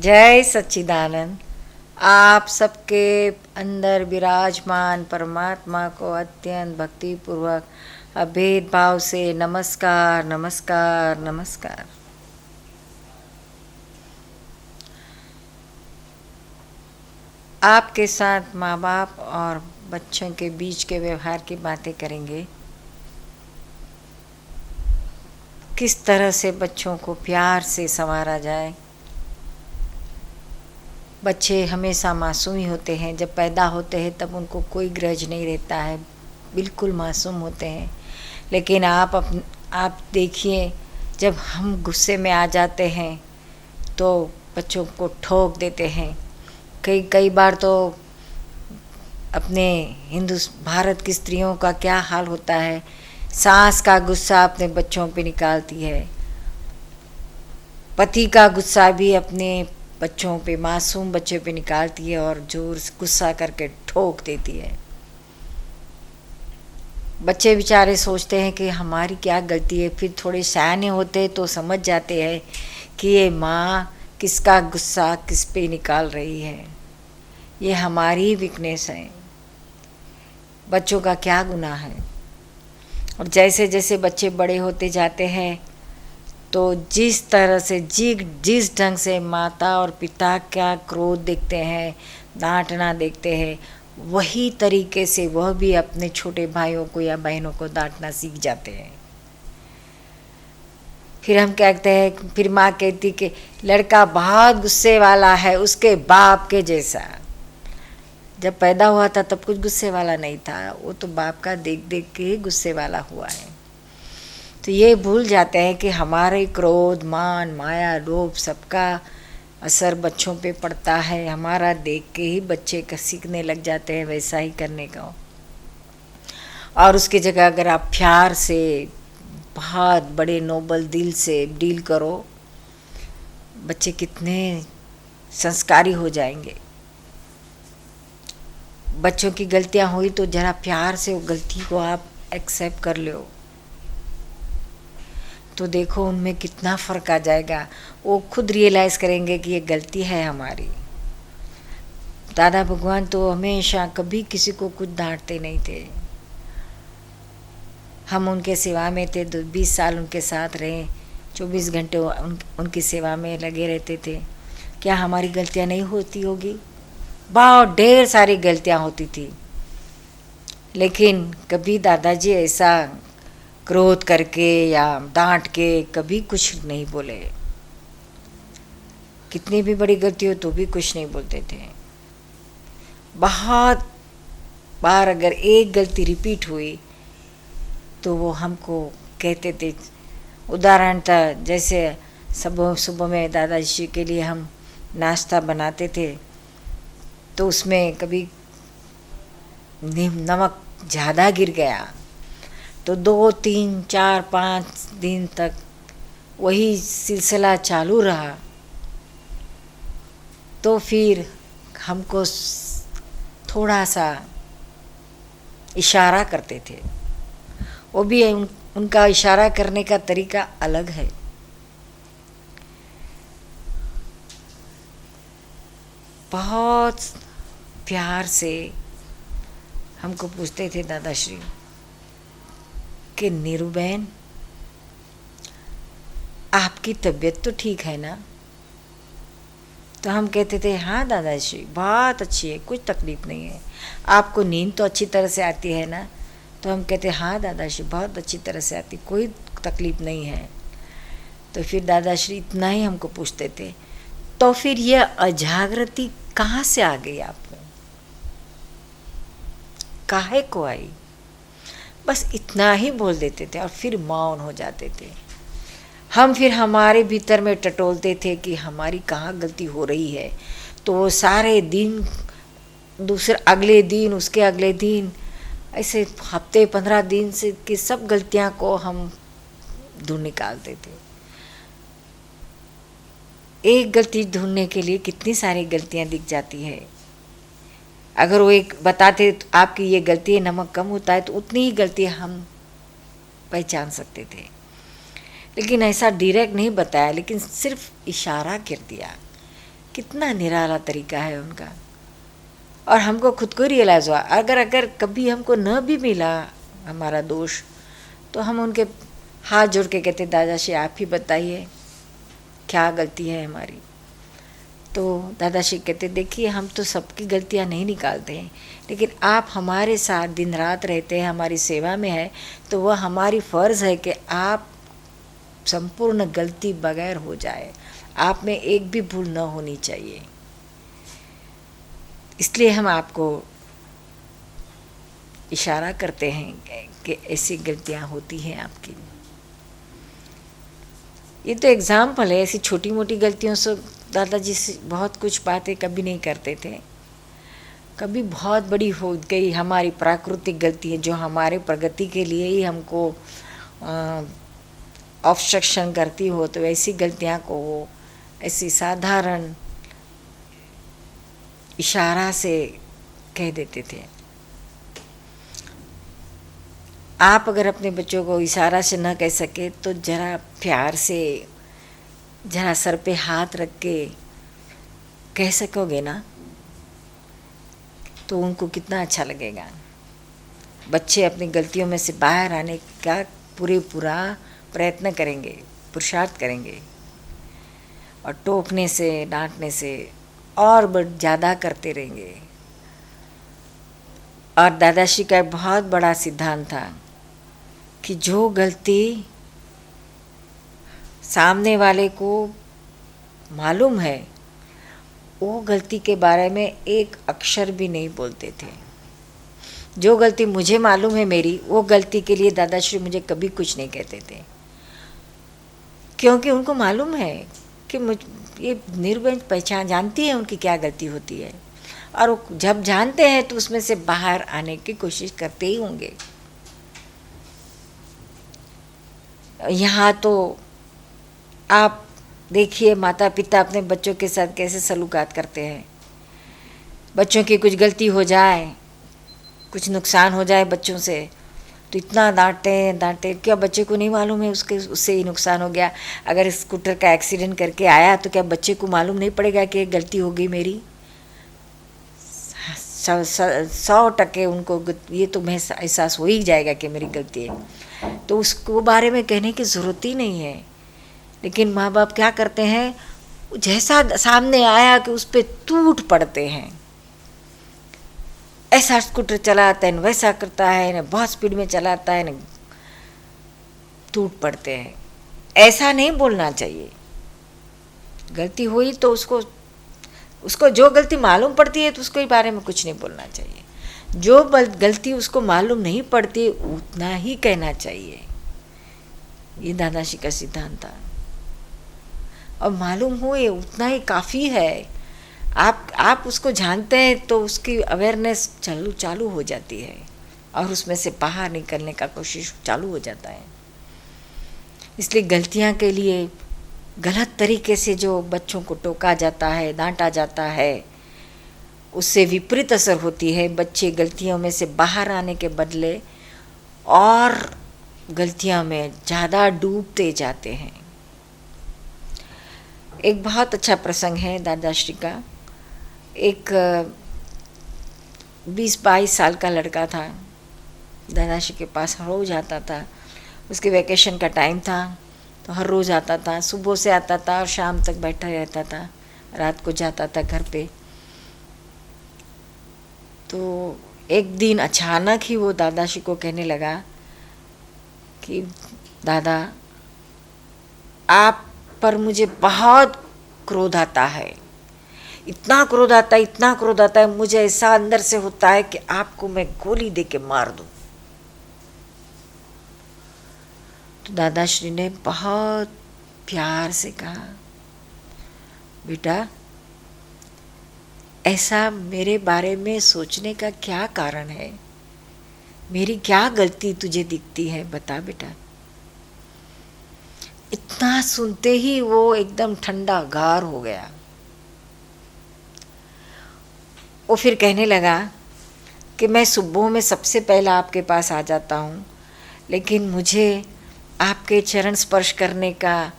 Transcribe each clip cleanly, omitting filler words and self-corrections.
जय सच्चिदानंद। आप सबके अंदर विराजमान परमात्मा को अत्यंत भक्ति पूर्वक अभेद भाव से नमस्कार नमस्कार नमस्कार। आपके साथ माँ बाप और बच्चों के बीच के व्यवहार की बातें करेंगे। किस तरह से बच्चों को प्यार से संवारा जाए। बच्चे हमेशा मासूम ही होते हैं। जब पैदा होते हैं तब उनको कोई ग्रज नहीं रहता है, बिल्कुल मासूम होते हैं। लेकिन आप देखिए, जब हम गुस्से में आ जाते हैं तो बच्चों को ठोक देते हैं। कई बार तो अपने भारत की स्त्रियों का क्या हाल होता है, सास का गुस्सा अपने बच्चों पे निकालती है, पति का गुस्सा भी अपने बच्चों पे, मासूम बच्चे पे निकालती है और जोर से गुस्सा करके ठोक देती है। बच्चे बेचारे सोचते हैं कि हमारी क्या गलती है। फिर थोड़े सयाने होते तो समझ जाते हैं कि ये माँ किसका गुस्सा किस पे निकाल रही है, ये हमारी वीकनेस है, बच्चों का क्या गुनाह है। और जैसे जैसे बच्चे बड़े होते जाते हैं तो जिस तरह से जिस ढंग से माता और पिता का क्रोध देखते हैं, डांटना देखते हैं, वही तरीके से वह भी अपने छोटे भाइयों को या बहनों को डांटना सीख जाते हैं। फिर हम कहते हैं, फिर माँ कहती कि लड़का बहुत गुस्से वाला है, उसके बाप के जैसा। जब पैदा हुआ था तब कुछ गुस्से वाला नहीं था, वो तो बाप का देख देख के ही गुस्से वाला हुआ है। तो ये भूल जाते हैं कि हमारे क्रोध, मान, माया, लोभ सबका असर बच्चों पे पड़ता है। हमारा देख के ही बच्चे का सीखने लग जाते हैं वैसा ही करने का। और उसकी जगह अगर आप प्यार से, बहुत बड़े नोबल दिल से डील करो, बच्चे कितने संस्कारी हो जाएंगे। बच्चों की गलतियां हुई तो जरा प्यार से वो गलती को आप एक्सेप्ट कर लो, तो देखो उनमें कितना फ़र्क आ जाएगा। वो खुद रियलाइज़ करेंगे कि ये गलती है हमारी। दादा भगवान तो हमेशा कभी किसी को कुछ डांटते नहीं थे। हम उनके सेवा में थे, 20 साल उनके साथ रहे, 24 घंटे उनकी सेवा में लगे रहते थे। क्या हमारी गलतियाँ नहीं होती होगी? बहुत ढेर सारी गलतियाँ होती थी, लेकिन कभी दादाजी ऐसा क्रोध करके या डांट के कभी कुछ नहीं बोले। कितनी भी बड़ी गलती हो तो भी कुछ नहीं बोलते थे। बहुत बार अगर एक गलती रिपीट हुई तो वो हमको कहते थे। उदाहरण था, जैसे सुबह में दादाजी के लिए हम नाश्ता बनाते थे तो उसमें कभी नमक ज़्यादा गिर गया तो 2, 3, 4, 5 दिन तक वही सिलसिला चालू रहा। तो फिर हमको थोड़ा सा इशारा करते थे। वो भी उनका इशारा करने का तरीका अलग है। बहुत प्यार से हमको पूछते थे दादाश्री कि नीरू बहन, आपकी तबीयत तो ठीक है ना? तो हम कहते थे हाँ दादाश्री बहुत अच्छी है, कुछ तकलीफ़ नहीं है। आपको नींद तो अच्छी तरह से आती है ना? तो हम कहते हाँ दादाश्री बहुत अच्छी तरह से आती, कोई तकलीफ़ नहीं है। तो फिर दादाश्री इतना ही हमको पूछते थे, तो फिर यह अजागृति कहाँ से आ गई आपको, काहे को आई? बस इतना ही बोल देते थे और फिर मौन हो जाते थे। हम फिर हमारे भीतर में टटोलते थे कि हमारी कहाँ गलती हो रही है। तो वो सारे दिन, अगले दिन, उसके अगले दिन, ऐसे हफ्ते 15 दिन से की सब गलतियाँ को हम ढूंढ निकालते थे। एक गलती ढूंढने के लिए कितनी सारी गलतियाँ दिख जाती है। अगर वो एक बताते तो आपकी ये गलती है, नमक कम होता है, तो उतनी ही गलती हम पहचान सकते थे। लेकिन ऐसा डायरेक्ट नहीं बताया, लेकिन सिर्फ इशारा कर दिया कितना निराला तरीका है उनका। और हमको खुद को रियलाइज़ हुआ, अगर कभी हमको न भी मिला हमारा दोष, तो हम उनके हाथ जोड़ के कहते, दादाश्री आप ही बताइए क्या गलती है हमारी। तो दादाश्री कहते, देखिए हम तो सबकी गलतियां नहीं निकालते हैं, लेकिन आप हमारे साथ दिन रात रहते हैं, हमारी सेवा में है, तो वह हमारी फ़र्ज़ है कि आप संपूर्ण गलती बगैर हो जाए, आप में एक भी भूल न होनी चाहिए। इसलिए हम आपको इशारा करते हैं कि ऐसी गलतियां होती हैं आपकी। ये तो एग्जाम्पल है, ऐसी छोटी मोटी गलतियों से दादाजी से बहुत कुछ बातें कभी नहीं करते थे। कभी बहुत बड़ी हो गई हमारी प्राकृतिक गलतियाँ जो हमारे प्रगति के लिए ही हमको ऑब्स्ट्रक्शन करती हो, तो ऐसी गलतियाँ को वो ऐसी साधारण इशारा से कह देते थे। आप अगर अपने बच्चों को इशारा से न कह सके तो ज़रा प्यार से, ज़रा सर पे हाथ रख के कह सकोगे ना, तो उनको कितना अच्छा लगेगा। बच्चे अपनी गलतियों में से बाहर आने का पूरा प्रयत्न करेंगे, पुरुषार्थ करेंगे, और टोकने से, डांटने से और ज़्यादा करते रहेंगे। और दादाश्री का एक बहुत बड़ा सिद्धांत था कि जो गलती सामने वाले को मालूम है, वो गलती के बारे में एक अक्षर भी नहीं बोलते थे। जो गलती मुझे मालूम है मेरी, वो गलती के लिए दादाश्री मुझे कभी कुछ नहीं कहते थे, क्योंकि उनको मालूम है कि ये निर्वंश पहचान जानती है उनकी क्या गलती होती है, और वो जब जानते हैं तो उसमें से बाहर आने की कोशिश करते ही होंगे। यहाँ तो आप देखिए माता पिता अपने बच्चों के साथ कैसे सलूकात करते हैं। बच्चों की कुछ गलती हो जाए, कुछ नुकसान हो जाए बच्चों से, तो इतना डांटे। क्या बच्चे को नहीं मालूम है उससे ही नुकसान हो गया? अगर स्कूटर का एक्सीडेंट करके आया तो क्या बच्चे को मालूम नहीं पड़ेगा कि गलती हो गई मेरी? 100% उनको ये तो मैं एहसास हो ही जाएगा कि मेरी गलती है, तो उसको बारे में कहने की ज़रूरत ही नहीं है। लेकिन माँ बाप क्या करते हैं, जैसा सामने आया कि उस पर टूट पड़ते हैं। ऐसा स्कूटर चलाता है न वैसा करता है, न बहुत स्पीड में चलाता है, न टूट पड़ते हैं। ऐसा नहीं बोलना चाहिए। गलती हुई तो उसको जो गलती मालूम पड़ती है तो उसके बारे में कुछ नहीं बोलना चाहिए। जो गलती उसको मालूम नहीं पड़ती उतना ही कहना चाहिए। ये दादाश्री का सिद्धांत था। और मालूम हुए उतना ही काफ़ी है। आप उसको जानते हैं तो उसकी अवेयरनेस चालू हो जाती है, और उसमें से बाहर निकलने का कोशिश चालू हो जाता है। इसलिए गलतियाँ के लिए गलत तरीके से जो बच्चों को टोका जाता है, डांटा जाता है, उससे विपरीत असर होती है। बच्चे गलतियों में से बाहर आने के बदले और गलतियों में ज़्यादा डूबते जाते हैं। एक बहुत अच्छा प्रसंग है दादाश्री का। एक 20-22 साल का लड़का था, दादाश्री के पास रोज़ आता था। उसके वैकेशन का टाइम था तो हर रोज़ आता था। सुबह से आता था और शाम तक बैठा रहता था, रात को जाता था घर पे। तो एक दिन अचानक ही वो दादाश्री को कहने लगा कि दादा, आप पर मुझे बहुत क्रोध आता है, इतना क्रोध आता है, मुझे ऐसा अंदर से होता है कि आपको मैं गोली दे के मार दूं। तो दादाश्री ने बहुत प्यार से कहा, बेटा ऐसा मेरे बारे में सोचने का क्या कारण है? मेरी क्या गलती तुझे दिखती है, बता बेटा। इतना सुनते ही वो एकदम ठंडा गार हो गया। वो फिर कहने लगा कि मैं सुबह में सबसे पहला आपके पास आ जाता हूँ, लेकिन मुझे आपके चरण स्पर्श करने का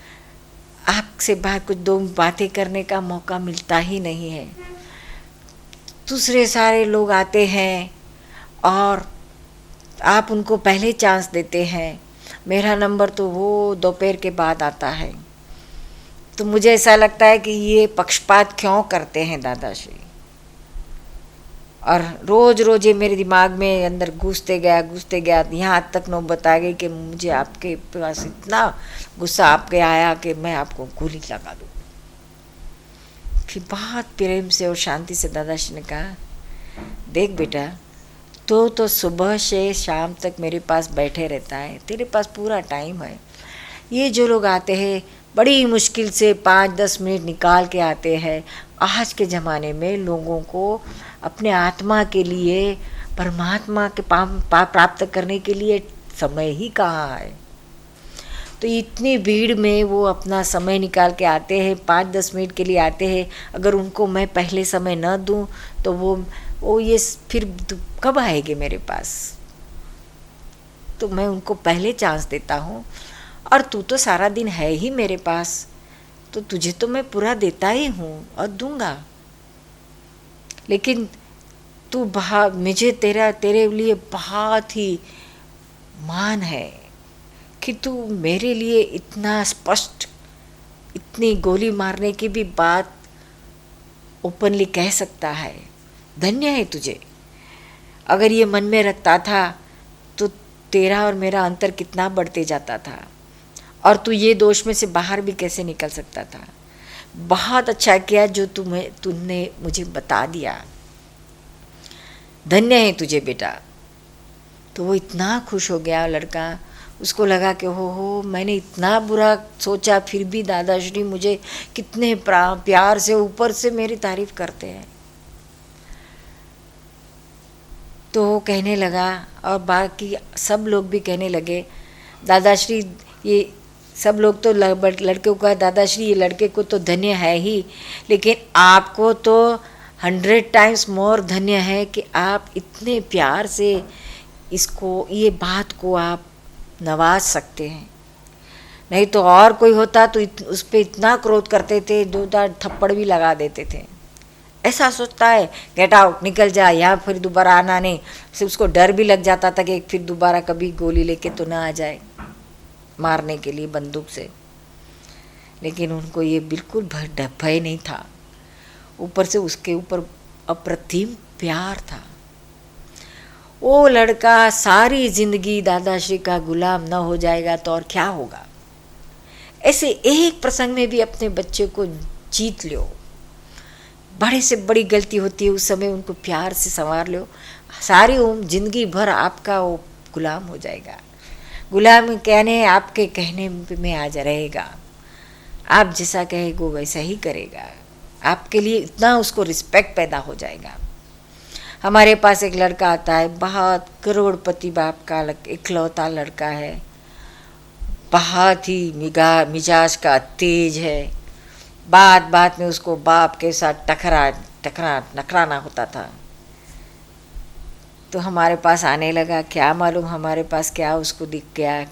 आपसे बाहर कुछ दो बातें करने का मौका मिलता ही नहीं है। दूसरे सारे लोग आते हैं और आप उनको पहले चांस देते हैं। मेरा नंबर तो वो दोपहर के बाद आता है। तो मुझे ऐसा लगता है कि ये पक्षपात क्यों करते हैं दादाश्री। और रोज़ रोज़ ये मेरे दिमाग में अंदर घुसते गया, यहाँ तक नौबत आ गई कि मुझे आपके पास इतना गुस्सा आपके आया कि मैं आपको गोली लगा दूँ। फिर बहुत प्रेम से और शांति से दादाश्री ने कहा, देख बेटा, तो सुबह से शाम तक मेरे पास बैठे रहता है, तेरे पास पूरा टाइम है। ये जो लोग आते हैं बड़ी मुश्किल से 5-10 मिनट निकाल के आते हैं। आज के ज़माने में लोगों को अपने आत्मा के लिए, परमात्मा के प्राप्त करने के लिए समय ही कहाँ है। तो इतनी भीड़ में वो अपना समय निकाल के आते हैं, 5-10 मिनट के लिए आते हैं। अगर उनको मैं पहले समय न दूं तो वो ये फिर कब आएंगे मेरे पास। तो मैं उनको पहले चांस देता हूँ। और तू तो सारा दिन है ही मेरे पास, तो तुझे तो मैं पूरा देता ही हूँ और दूंगा। लेकिन तू मुझे तेरे लिए बहुत ही मान है कि तू मेरे लिए इतना स्पष्ट, इतनी गोली मारने की भी बात ओपनली कह सकता है। धन्य है तुझे। अगर ये मन में रखता था तो तेरा और मेरा अंतर कितना बढ़ते जाता था, और तू ये दोष में से बाहर भी कैसे निकल सकता था। बहुत अच्छा किया जो तुमने मुझे बता दिया। धन्य है तुझे बेटा। तो वो इतना खुश हो गया लड़का। उसको लगा कि हो मैंने इतना बुरा सोचा, फिर भी दादाश्री मुझे कितने प्यार से ऊपर से मेरी तारीफ करते हैं। तो वो कहने लगा, और बाकी सब लोग भी कहने लगे, दादाश्री ये सब लोग तो लड़के को कहा, दादाश्री ये लड़के को तो धन्य है ही, लेकिन आपको तो 100 टाइम्स मोर धन्य है कि आप इतने प्यार से इसको, ये बात को आप नवाज सकते हैं। नहीं तो और कोई होता तो उस पर इतना क्रोध करते थे, 2-4 थप्पड़ भी लगा देते थे। ऐसा सोचता है गेट आउट, निकल जा, यहाँ फिर दोबारा आना नहीं। से उसको डर भी लग जाता था कि फिर दोबारा कभी गोली लेके तो ना आ जाए मारने के लिए बंदूक से। लेकिन उनको ये बिल्कुल भय नहीं था। ऊपर से उसके ऊपर अप्रतिम प्यार था। वो लड़का सारी जिंदगी दादाश्री का गुलाम न हो जाएगा तो और क्या होगा। ऐसे एक प्रसंग में भी अपने बच्चे को जीत लो। बड़े से बड़ी गलती होती है उस समय उनको प्यार से संवार लो, सारी जिंदगी भर आपका वो गुलाम हो जाएगा। गुलाम कहने आपके कहने में आ जा रहेगा। आप जैसा कहेगा वैसा ही करेगा। आपके लिए इतना उसको रिस्पेक्ट पैदा हो जाएगा। हमारे पास एक लड़का आता है, बहुत करोड़पति बाप का इकलौता लड़का है, बहुत ही मिजाज का तेज है। बात बात में उसको बाप के साथ टकराना होता था। तो हमारे पास आने लगा, क्या मालूम हमारे पास क्या उसको दिख गया,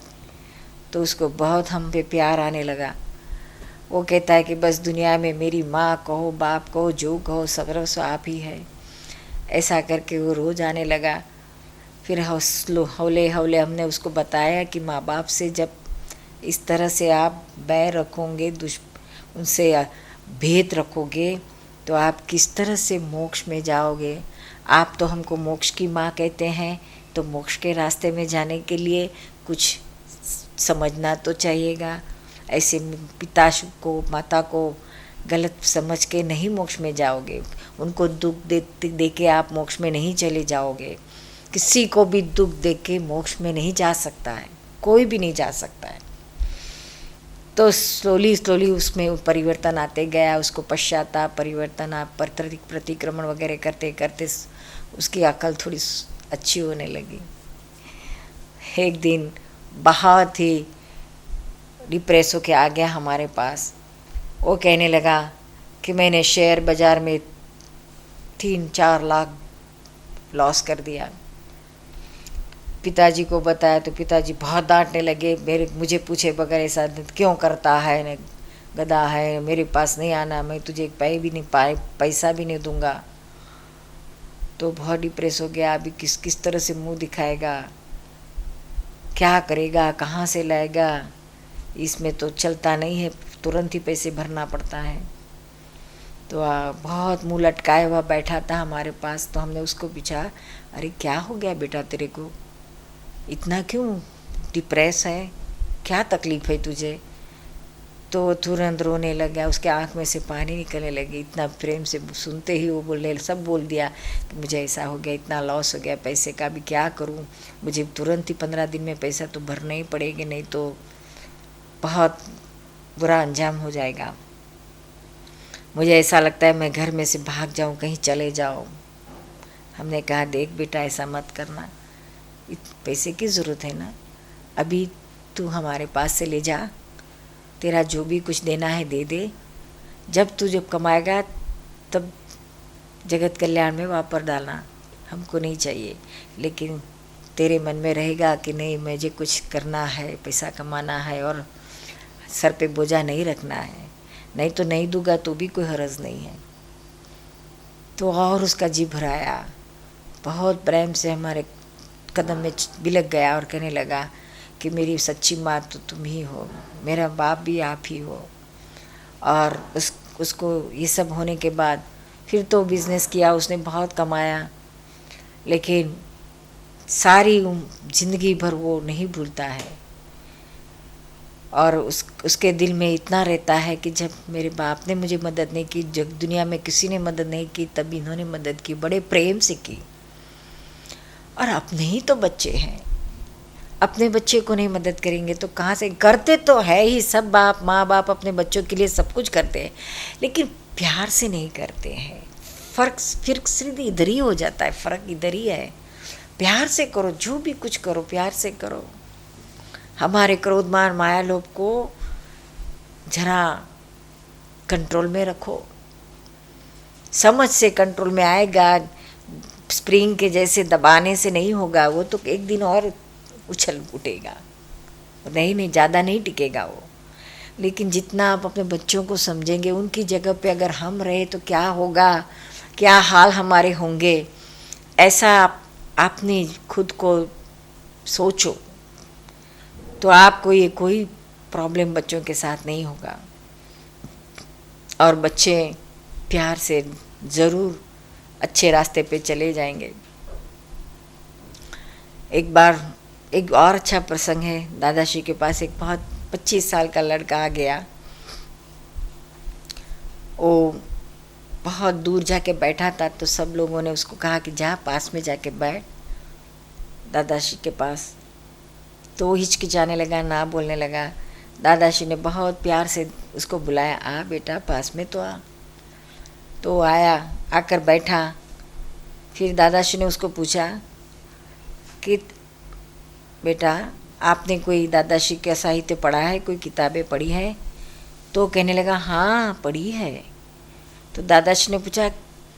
तो उसको बहुत हम पे प्यार आने लगा। वो कहता है कि बस दुनिया में मेरी माँ कहो, बाप कहो, जो कहो, सर्वस्व आप ही है। ऐसा करके वो रोज़ आने लगा। फिर हौले हौले हमने उसको बताया कि माँ बाप से जब इस तरह से आप बैर रखोगे, उनसे भेद रखोगे, तो आप किस तरह से मोक्ष में जाओगे। आप तो हमको मोक्ष की माँ कहते हैं, तो मोक्ष के रास्ते में जाने के लिए कुछ समझना तो चाहिएगा। ऐसे पिता को, माता को गलत समझ के नहीं मोक्ष में जाओगे। उनको दुख दे के आप मोक्ष में नहीं चले जाओगे। किसी को भी दुख दे के मोक्ष में नहीं जा सकता है, कोई भी नहीं जा सकता है। तो स्लोली उसमें परिवर्तन आते गया। उसको पश्चाताप, परिवर्तन, आप प्रतिक्रमण वगैरह करते करते उसकी अकल थोड़ी अच्छी होने लगी। एक दिन बहुत ही डिप्रेस होके आ गया हमारे पास। वो कहने लगा कि मैंने शेयर बाज़ार में 3-4 लाख लॉस कर दिया। पिताजी को बताया तो पिताजी बहुत डांटने लगे। मुझे पूछे बगैर ऐसा क्यों करता है, गधा है, मेरे पास नहीं आना, मैं तुझे पैसा भी नहीं दूंगा। तो बहुत डिप्रेस हो गया। अभी किस तरह से मुंह दिखाएगा, क्या करेगा, कहाँ से लाएगा, इसमें तो चलता नहीं है, तुरंत ही पैसे भरना पड़ता है। तो बहुत मुंह लटकाए हुआ बैठा था हमारे पास। तो हमने उसको पूछा, अरे क्या हो गया बेटा तेरे को, इतना क्यों डिप्रेस है, क्या तकलीफ है तुझे? तो तुरंत रोने लग गया, उसके आँख में से पानी निकलने लगी। इतना प्रेम से सुनते ही वो सब बोल दिया कि मुझे ऐसा हो गया, इतना लॉस हो गया पैसे का, अभी क्या करूं, मुझे तुरंत ही 15 दिन में पैसा तो भरना ही पड़ेगा, नहीं तो बहुत बुरा अंजाम हो जाएगा। मुझे ऐसा लगता है मैं घर में से भाग जाऊं, कहीं चले जाओ। हमने कहा देख बेटा ऐसा मत करना, पैसे की ज़रूरत है ना, अभी तू हमारे पास से ले जा, तेरा जो भी कुछ देना है दे दे, जब कमाएगा तब जगत कल्याण में वापर डालना, हमको नहीं चाहिए। लेकिन तेरे मन में रहेगा कि नहीं मुझे कुछ करना है, पैसा कमाना है और सर पे बोझा नहीं रखना है, नहीं तो नहीं दूंगा तो भी कोई हर्ज नहीं है। तो और उसका जी भराया, बहुत प्रेम से हमारे कदम में बिलक गया और कहने लगा कि मेरी सच्ची माँ तो तुम ही हो, मेरा बाप भी आप ही हो। और उसको ये सब होने के बाद फिर तो बिज़नेस किया, उसने बहुत कमाया, लेकिन सारी ज़िंदगी भर वो नहीं भूलता है। और उसके दिल में इतना रहता है कि जब मेरे बाप ने मुझे मदद नहीं की, जब दुनिया में किसी ने मदद नहीं की, तब इन्होंने मदद की, बड़े प्रेम से की। और अपने ही तो बच्चे हैं, अपने बच्चे को नहीं मदद करेंगे तो कहाँ से? करते तो है ही, सब माँ बाप अपने बच्चों के लिए सब कुछ करते हैं, लेकिन प्यार से नहीं करते हैं। फ़र्क सिर्फ इधर ही हो जाता है, फ़र्क इधर ही है। प्यार से करो, जो भी कुछ करो प्यार से करो। हमारे क्रोध मान माया लोभ को जरा कंट्रोल में रखो, समझ से कंट्रोल में आएगा। स्प्रिंग के जैसे दबाने से नहीं होगा, वो तो एक दिन और उछल उठेगा, नहीं ज़्यादा नहीं टिकेगा वो। लेकिन जितना आप अपने बच्चों को समझेंगे, उनकी जगह पे अगर हम रहे तो क्या होगा, क्या हाल हमारे होंगे, ऐसा आपने खुद को सोचो, तो आपको ये कोई प्रॉब्लम बच्चों के साथ नहीं होगा। और बच्चे प्यार से ज़रूर अच्छे रास्ते पे चले जाएंगे। एक बार एक और अच्छा प्रसंग है। दादाश्री के पास एक बहुत 25 साल का लड़का आ गया। वो बहुत दूर जाके बैठा था, तो सब लोगों ने उसको कहा कि जा पास में जाके बैठ दादाश्री के पास। तो वो हिचकिचाने लगा, ना बोलने लगा। दादाश्री ने बहुत प्यार से उसको बुलाया, आ बेटा पास में तो आ। तो आया, आकर बैठा। फिर दादाश्री ने उसको पूछा कि बेटा आपने कोई दादाश्री का साहित्य पढ़ा है, कोई किताबें पढ़ी है? तो कहने लगा हाँ पढ़ी है। तो दादाश्री ने पूछा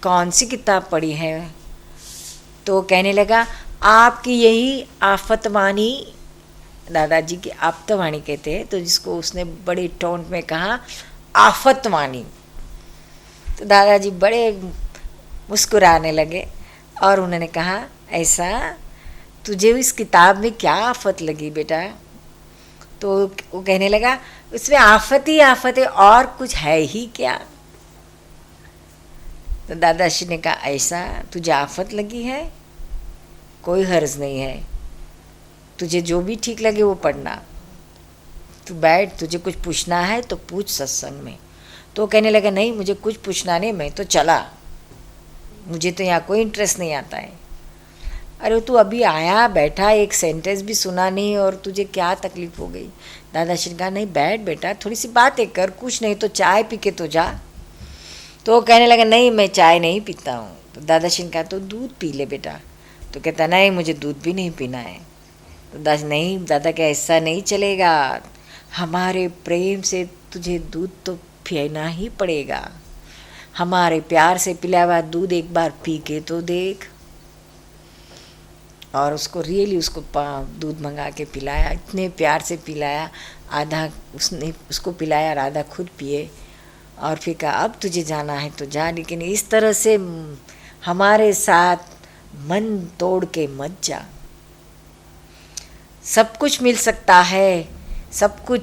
कौन सी किताब पढ़ी है? तो कहने लगा आपकी यही आफतवाणी, दादाजी की आफतवाणी कहते हैं, तो जिसको उसने बड़े टोन में कहा आफतवाणी। तो दादाजी बड़े मुस्कुराने लगे और उन्होंने कहा ऐसा, तुझे इस किताब में क्या आफत लगी बेटा? तो वो कहने लगा उसमें आफत ही आफत है, और कुछ है ही क्या? तो दादाश्री ने कहा ऐसा, तुझे आफत लगी है, कोई हर्ज नहीं है, तुझे जो भी ठीक लगे वो पढ़ना, तू बैठ, तुझे कुछ पूछना है तो पूछ सत्संग में। तो कहने लगा नहीं मुझे कुछ पूछना नहीं, मैं तो चला, मुझे तो यहाँ कोई इंटरेस्ट नहीं आता है। अरे तू अभी आया बैठा, एक सेंटेंस भी सुना नहीं और तुझे क्या तकलीफ हो गई? दादाश्री ने कहा नहीं बैठ बेटा, थोड़ी सी बातें कर, कुछ नहीं तो चाय पी के तो जा। तो कहने लगा नहीं मैं चाय नहीं पीता हूँ। तो दादाश्री ने कहा तो दूध पी ले बेटा। तो कहता नहीं मुझे दूध भी नहीं पीना है। तो नहीं दादा क्या ऐसा नहीं चलेगा, हमारे प्रेम से तुझे दूध तो पीना ही पड़ेगा, हमारे प्यार से पिलाया हुआ दूध एक बार पी के तो देख। और उसको रियली उसको दूध मंगा के पिलाया, इतने प्यार से पिलाया। आधा उसने उसको पिलाया और आधा खुद पिए, और फिर कहा अब तुझे जाना है तो जा, लेकिन इस तरह से हमारे साथ मन तोड़ के मत जा। सब कुछ मिल सकता है, सब कुछ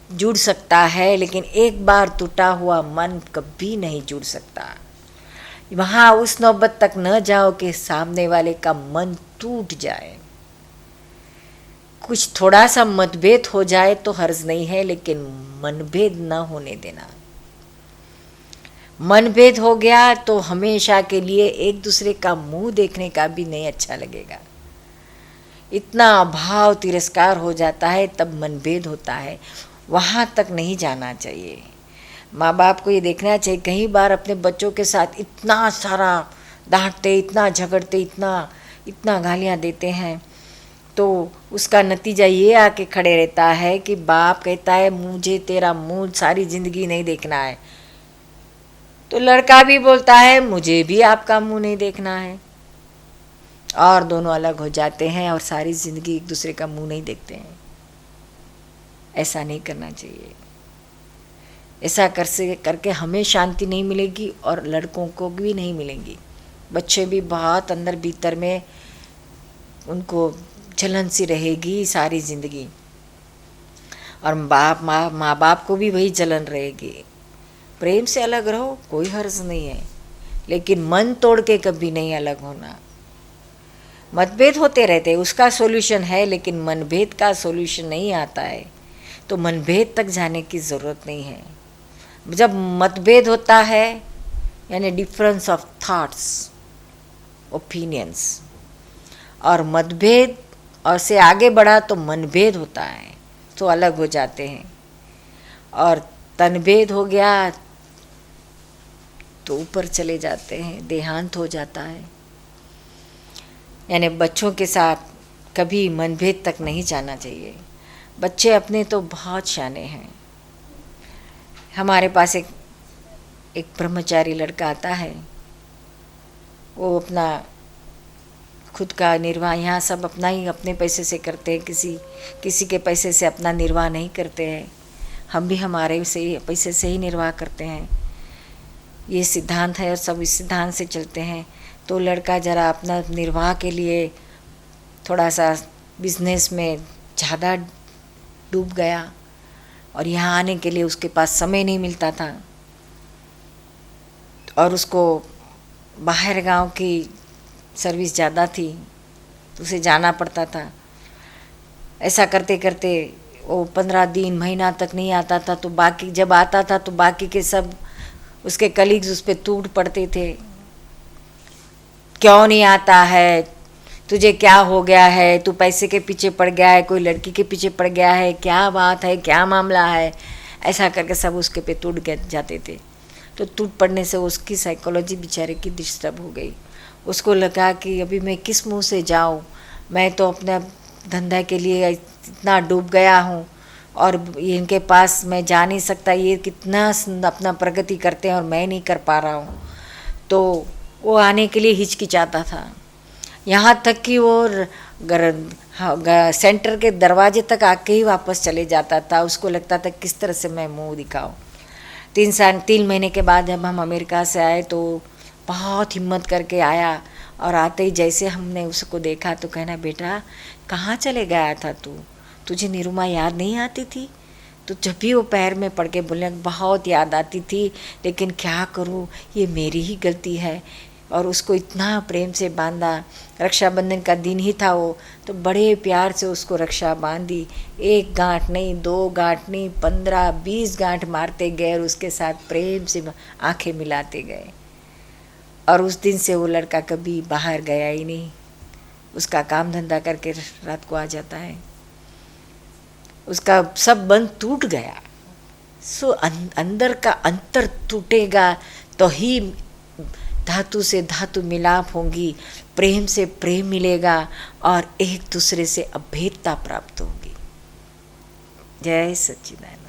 जुड़ सकता है, लेकिन एक बार टूटा हुआ मन कभी नहीं जुड़ सकता। वहाँ उस नौबत तक न जाओ कि सामने वाले का मन टूट जाए। कुछ थोड़ा सा मतभेद हो जाए तो हर्ज नहीं है, लेकिन मनभेद न होने देना। मनभेद हो गया तो हमेशा के लिए एक दूसरे का मुंह देखने का भी नहीं अच्छा लगेगा। इतना भाव तिरस्कार हो जाता है, तब मनभेद होता है। वहाँ तक नहीं जाना चाहिए। माँ बाप को ये देखना चाहिए, कई बार अपने बच्चों के साथ इतना सारा डांटते, इतना झगड़ते, इतना गालियाँ देते हैं, तो उसका नतीजा ये आके खड़े रहता है कि बाप कहता है मुझे तेरा मुंह सारी ज़िंदगी नहीं देखना है, तो लड़का भी बोलता है मुझे भी आपका मुंह नहीं देखना है, और दोनों अलग हो जाते हैं और सारी ज़िंदगी एक दूसरे का मुंह नहीं देखते हैं। ऐसा नहीं करना चाहिए। ऐसा करके हमें शांति नहीं मिलेगी और लड़कों को भी नहीं मिलेगी। बच्चे भी बहुत अंदर भीतर में उनको जलन सी रहेगी सारी ज़िंदगी, और माँ बाप को भी वही जलन रहेगी। प्रेम से अलग रहो, कोई हर्ज नहीं है, लेकिन मन तोड़ के कभी नहीं अलग होना। मतभेद होते रहते हैं, उसका सॉल्यूशन है, लेकिन मनभेद का सॉल्यूशन नहीं आता है, तो मनभेद तक जाने की ज़रूरत नहीं है। जब मतभेद होता है यानी डिफरेंस ऑफ थॉट्स, ओपिनियंस, और मतभेद और से आगे बढ़ा तो मनभेद होता है, तो अलग हो जाते हैं। और तनभेद हो गया तो ऊपर चले जाते हैं, देहांत हो जाता है। यानी बच्चों के साथ कभी मनभेद तक नहीं जाना चाहिए। बच्चे अपने तो बहुत शाने हैं। हमारे पास एक ब्रह्मचारी लड़का आता है, वो अपना खुद का निर्वाह यहाँ सब अपना ही अपने पैसे से करते हैं, किसी के पैसे से अपना निर्वाह नहीं करते हैं। हम भी हमारे से पैसे से ही निर्वाह करते हैं, ये सिद्धांत है और सब इस सिद्धांत से चलते हैं। तो लड़का ज़रा अपना निर्वाह के लिए थोड़ा सा बिजनेस में ज़्यादा डूब गया, और यहाँ आने के लिए उसके पास समय नहीं मिलता था, और उसको बाहर गांव की सर्विस ज़्यादा थी तो उसे जाना पड़ता था। ऐसा करते करते वो 15 दिन महीना तक नहीं आता था, तो बाकी जब आता था तो बाकी के सब उसके कलीग्स उस पर टूट पड़ते थे, क्यों नहीं आता है, तुझे क्या हो गया है, तू पैसे के पीछे पड़ गया है, कोई लड़की के पीछे पड़ गया है, क्या बात है, क्या मामला है। ऐसा करके सब उसके पे टूट जाते थे। तो टूट पड़ने से उसकी साइकोलॉजी बेचारे की डिस्टर्ब हो गई। उसको लगा कि अभी मैं किस मुंह से जाऊं, मैं तो अपना धंधा के लिए इतना डूब गया हूं, और इनके पास मैं जा नहीं सकता, ये कितना अपना प्रगति करते हैं और मैं नहीं कर पा रहा हूं। तो वो आने के लिए हिचकिचाता था, यहाँ तक कि वो सेंटर के दरवाजे तक आके ही वापस चले जाता था। उसको लगता था किस तरह से मैं मुंह दिखाऊं। 3 महीने के बाद जब हम अमेरिका से आए तो बहुत हिम्मत करके आया, और आते ही जैसे हमने उसको देखा तो कहना, बेटा कहाँ चले गया था तू, तुझे निरुमा याद नहीं आती थी? तो जब भी वो पैर में पड़ के बोलने, बहुत याद आती थी, लेकिन क्या करूँ, ये मेरी ही गलती है। और उसको इतना प्रेम से बांधा, रक्षाबंधन का दिन ही था वो, तो बड़े प्यार से उसको रक्षा बांधी। 1 गांठ नहीं, 2 गांठ नहीं, 15-20 गांठ मारते गए और उसके साथ प्रेम से आंखें मिलाते गए। और उस दिन से वो लड़का कभी बाहर गया ही नहीं, उसका काम धंधा करके रात को आ जाता है। उसका सब बंध टूट गया। सो अंदर का अंतर टूटेगा तो ही धातु से धातु मिलाप होंगी, प्रेम से प्रेम मिलेगा, और एक दूसरे से अभेदता प्राप्त होगी। जय सच्चिदानंद।